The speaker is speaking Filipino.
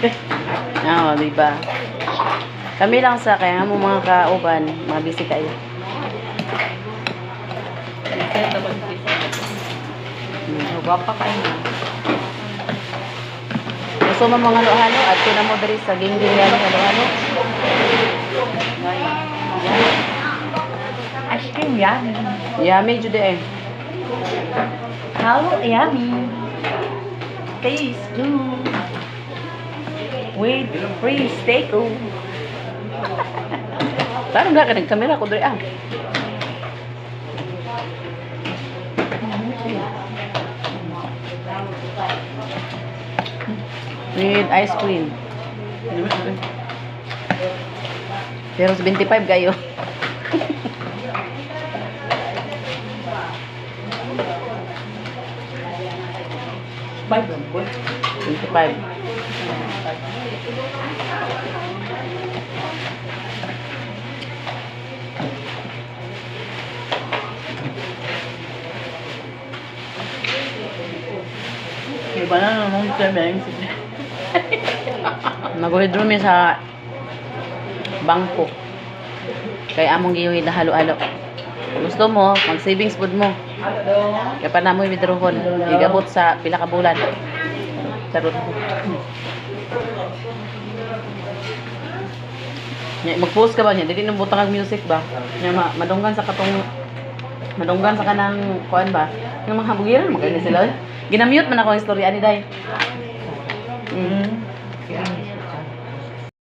Oo, diba? Kami lang sa kaya mo mga kauban, mga busy kayo. Ito ba gwapa kayo na. Gusto mo mga halo-halo at tuna mo diri sa gingging yan halo-halo. Ice cream yummy. Yummy jud eh. How yummy. Taste good. With free steak. Parang nga ka nagkamera ko diri ah. With ice cream. Pero sa 25 kayo. Bye, boy. 25. Iba na naman sa bang. Mag-withdraw mi sa bangko. Kay among giwid na halo-halo. Gusto mo, mag-savings food mo. Kaya pa na mo withdrawon. Igabot sa pila ka bulan. Sarot. Mag-post ka ba niya? Dili nang butang ang music ba? Nya madunggan sa kanang kuan ba? Yung mga habugiran magani sila. Ginamute man ako ang istorya ni Day.